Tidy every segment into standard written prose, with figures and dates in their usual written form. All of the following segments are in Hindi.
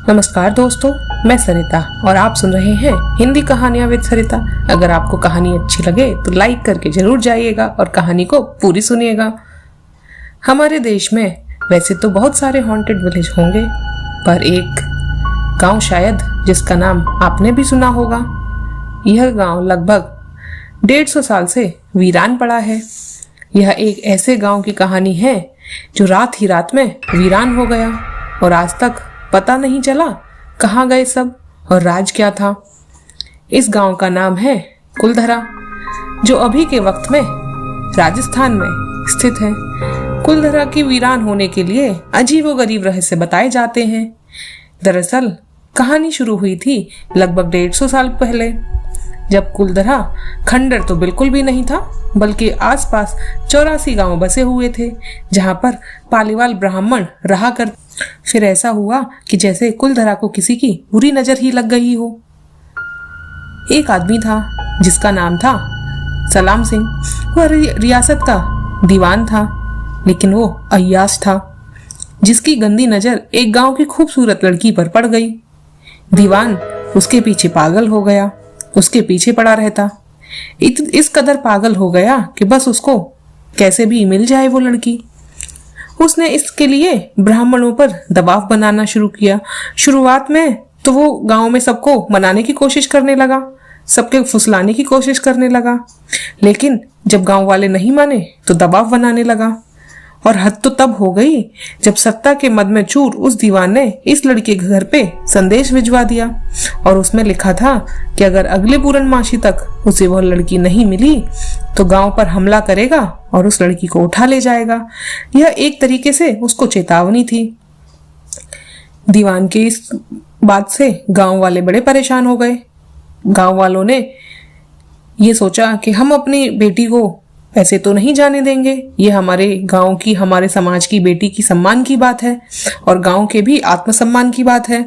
नमस्कार दोस्तों, मैं सरिता और आप सुन रहे हैं हिंदी कहानियां विद सरिता। अगर आपको कहानी अच्छी लगे तो लाइक करके जरूर जाइएगा और कहानी को पूरी सुनिएगा। हमारे देश में वैसे तो बहुत सारे हॉन्टेड विलेज होंगे, पर एक गांव शायद जिसका नाम आपने भी सुना होगा। यह गांव लगभग 150 साल से वीरान पड़ा है। यह एक ऐसे गांव की कहानी है जो रात ही रात में वीरान हो गया और आज तक पता नहीं चला कहाँ गए सब और राज क्या था। इस गांव का नाम है कुलधरा, जो अभी के वक्त में राजस्थान में स्थित है। कुलधरा की वीरान होने के लिए अजीबोगरीब रहस्य बताए जाते हैं। दरअसल कहानी शुरू हुई थी लगभग 150 साल पहले, जब कुलधरा खंडर तो बिल्कुल भी नहीं था, बल्कि आसपास 84 गांव बसे हुए थे जहां पर पालीवाल ब्राह्मण रहा कर। फिर ऐसा हुआ कि जैसे कुलधरा को किसी की बुरी नजर ही लग गई हो। एक आदमी था जिसका नाम था सलाम सिंह। वह रियासत का दीवान था, लेकिन वो अय्याश था जिसकी गंदी नजर एक गांव की खूबसूरत लड़की पर पड़ गई। दीवान उसके पीछे पागल हो गया, उसके पीछे पड़ा रहता। इस कदर पागल हो गया कि बस उसको कैसे भी मिल जाए वो लड़की। उसने इसके लिए ब्राह्मणों पर दबाव बनाना शुरू किया। शुरुआत में तो वो गांव में सबको मनाने की कोशिश करने लगा, सबके फुसलाने की कोशिश करने लगा, लेकिन जब गांव वाले नहीं माने तो दबाव बनाने लगा। और हद तो तब हो गई जब सत्ता के मद में चूर उस दीवान ने इस लड़के के घर पे संदेश भिजवा दिया और उसमें लिखा था कि अगर अगले पूर्णमासी तक उसे वह लड़की नहीं मिली तो गांव पर हमला करेगा और उस लड़की को उठा ले जाएगा। यह एक तरीके से उसको चेतावनी थी। दीवान के इस बात से गांव वाले बड़े परेशान हो गए। गांव वालों ने ये सोचा कि हम अपनी बेटी को ऐसे तो नहीं जाने देंगे। ये हमारे गांव की, हमारे समाज की बेटी की सम्मान की बात है और गांव के भी आत्मसम्मान की बात है।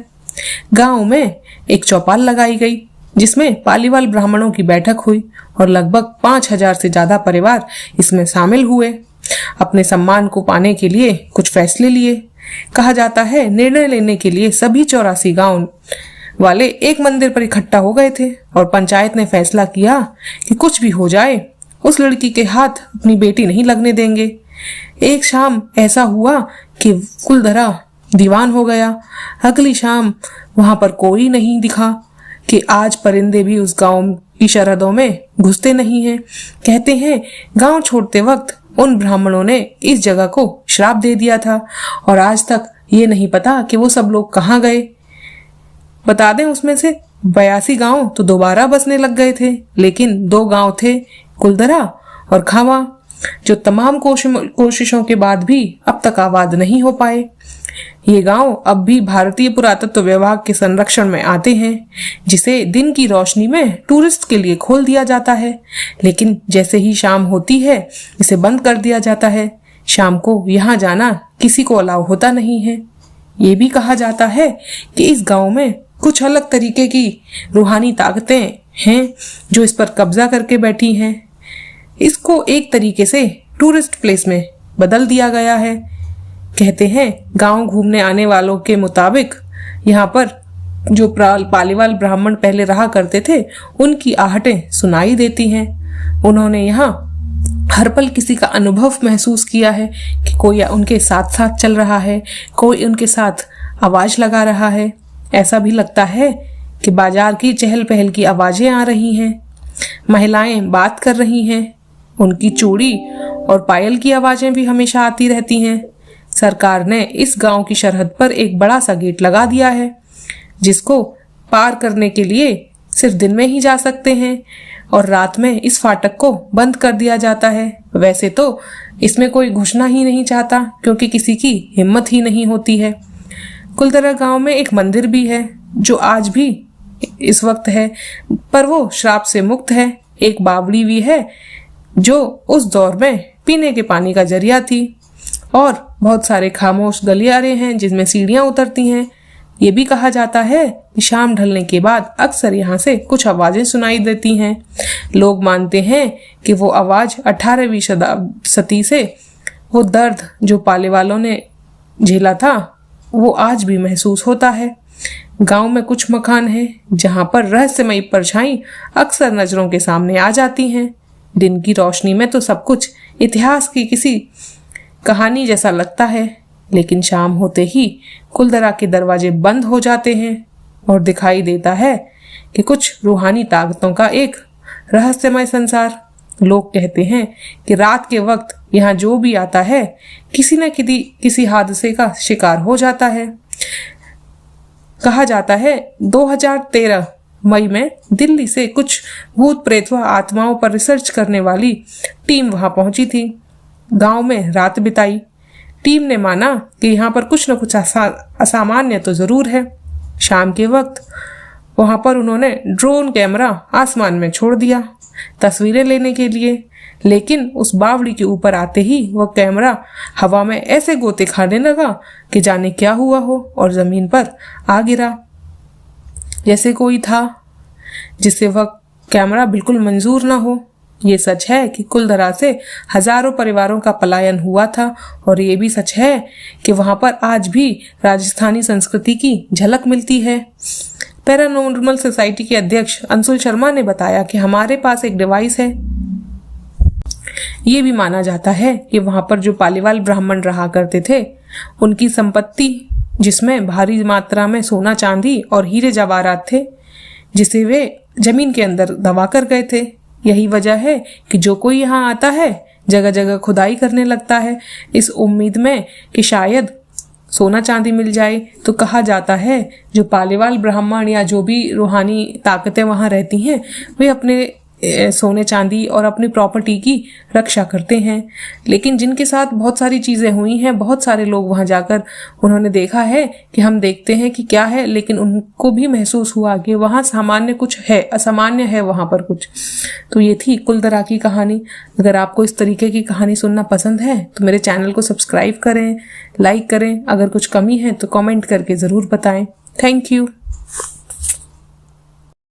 गांव में एक चौपाल लगाई गई जिसमें पालीवाल ब्राह्मणों की बैठक हुई और लगभग 5000 से ज्यादा परिवार इसमें शामिल हुए। अपने सम्मान को पाने के लिए कुछ फैसले लिए। कहा जाता है निर्णय लेने के लिए सभी 84 गांव वाले एक मंदिर पर इकट्ठा हो गए थे और पंचायत ने फैसला किया कि कुछ भी हो जाए उस लड़की के हाथ अपनी बेटी नहीं लगने देंगे। एक शाम ऐसा हुआ कि कुलधरा दीवान हो गया। अगली शाम वहां पर कोई नहीं दिखा कि आज परिंदे भी उस गांव की सरहदों में घुसते नहीं हैं। कहते हैं गांव छोड़ते वक्त उन ब्राह्मणों ने इस जगह को श्राप दे दिया था और आज तक ये नहीं पता कि वो सब लोग कहाँ गए। बता दें, उसमें से 82 गांव तो दोबारा बसने लग गए थे, लेकिन 2 गांव थे, कुलधरा और खावा, जो तमाम कोशिशों के बाद भी अब तक आबाद नहीं हो पाए। ये गांव अब भी भारतीय पुरातत्व विभाग के संरक्षण में आते हैं, जिसे दिन की रोशनी में टूरिस्ट के लिए खोल दिया जाता है, लेकिन जैसे ही शाम होती है इसे बंद कर दिया जाता है। शाम को यहाँ जाना किसी को अलाउ होता नहीं है। ये भी कहा जाता है कि इस गांव में कुछ अलग तरीके की रूहानी ताकतें हैं जो इस पर कब्जा करके बैठी हैं। इसको एक तरीके से टूरिस्ट प्लेस में बदल दिया गया है। कहते हैं गांव घूमने आने वालों के मुताबिक यहाँ पर जो पालीवाल ब्राह्मण पहले रहा करते थे उनकी आहटें सुनाई देती हैं। उन्होंने यहाँ हर पल किसी का अनुभव महसूस किया है कि कोई उनके साथ साथ चल रहा है, कोई उनके साथ आवाज लगा रहा है। ऐसा भी लगता है कि बाजार की चहल पहल की आवाजें आ रही हैं, महिलाएं बात कर रही हैं, उनकी चूड़ी और पायल की आवाजें भी हमेशा आती रहती हैं। सरकार ने इस गांव की सरहद पर एक बड़ा सा गेट लगा दिया है जिसको पार करने के लिए सिर्फ दिन में ही जा सकते हैं और रात में इस फाटक को बंद कर दिया जाता है। वैसे तो इसमें कोई घुसना ही नहीं चाहता क्योंकि किसी की हिम्मत ही नहीं होती है। कुलधरा गांव में एक मंदिर भी है जो आज भी इस वक्त है, पर वो श्राप से मुक्त है। एक बावड़ी भी है जो उस दौर में पीने के पानी का जरिया थी और बहुत सारे खामोश गलियारे हैं जिसमें सीढ़ियां उतरती हैं। ये भी कहा जाता है कि शाम ढलने के बाद अक्सर यहाँ से कुछ आवाजें सुनाई देती हैं। लोग मानते हैं कि वो आवाज 18वीं सदी से वो दर्द जो पाले वालों ने झेला था वो आज भी महसूस होता है। गांव में कुछ मकान हैं जहां पर रहस्यमयी परछाई अक्सर नजरों के सामने आ जाती हैं। दिन की रोशनी में तो सब कुछ इतिहास की किसी कहानी जैसा लगता है, लेकिन शाम होते ही कुलदरा के दरवाजे बंद हो जाते हैं और दिखाई देता है कि कुछ रूहानी ताकतों का एक रहस्यमय संसार। लोग कहते हैं कि रात के वक्त यहाँ जो भी आता है किसी न किसी हादसे का शिकार हो जाता है। कहा जाता है 2013 मई में दिल्ली से कुछ भूत प्रेत व आत्माओं पर रिसर्च करने वाली टीम वहां पहुंची थी। गांव में रात बिताई। टीम ने माना कि यहाँ पर कुछ न कुछ असामान्य तो जरूर है। शाम के वक्त वहां पर उन्होंने ड्रोन कैमरा आसमान में छोड़ दिया तस्वीरें लेने के लिए, लेकिन उस बावड़ी के ऊपर आते ही वह कैमरा हवा में ऐसे गोते खाने लगा कि जाने क्या हुआ हो और जमीन पर आ गिरा। जैसे कोई था जिसे वह कैमरा बिल्कुल मंजूर ना हो। ये सच है कि कुलधरा से हजारों परिवारों का पलायन हुआ था, और ये भी सच है कि वहां पर आज भी राजस्थानी संस्कृति की झलक मिलती है। पैरानॉर्मल सोसाइटी के अध्यक्ष अंशुल शर्मा ने बताया कि हमारे पास एक डिवाइस है। ये भी माना जाता है कि वहां पर जो पालीवाल ब्राह्मण रहा करते थे, उनकी संपत्ति जिसमें भारी मात्रा में सोना चांदी और हीरे जवाहरात थे, जिसे वे जमीन के अंदर दबा कर गए थे। यही वजह है कि जो कोई यहाँ आता है जगह जगह खुदाई करने लगता है, इस उम्मीद में कि शायद सोना चांदी मिल जाए। तो कहा जाता है जो पालीवाल ब्राह्मण या जो भी रूहानी ताकतें वहां रहती हैं, वे अपने सोने चांदी और अपनी प्रॉपर्टी की रक्षा करते हैं। लेकिन जिनके साथ बहुत सारी चीजें हुई हैं, बहुत सारे लोग वहां जाकर उन्होंने देखा है कि हम देखते हैं कि क्या है, लेकिन उनको भी महसूस हुआ कि वहां सामान्य कुछ है, असामान्य है वहां पर कुछ। तो ये थी कुलधरा की कहानी। अगर आपको इस तरीके की कहानी सुनना पसंद है तो मेरे चैनल को सब्सक्राइब करें, लाइक करें। अगर कुछ कमी है तो कमेंट करके जरूर बताएं। Thank you.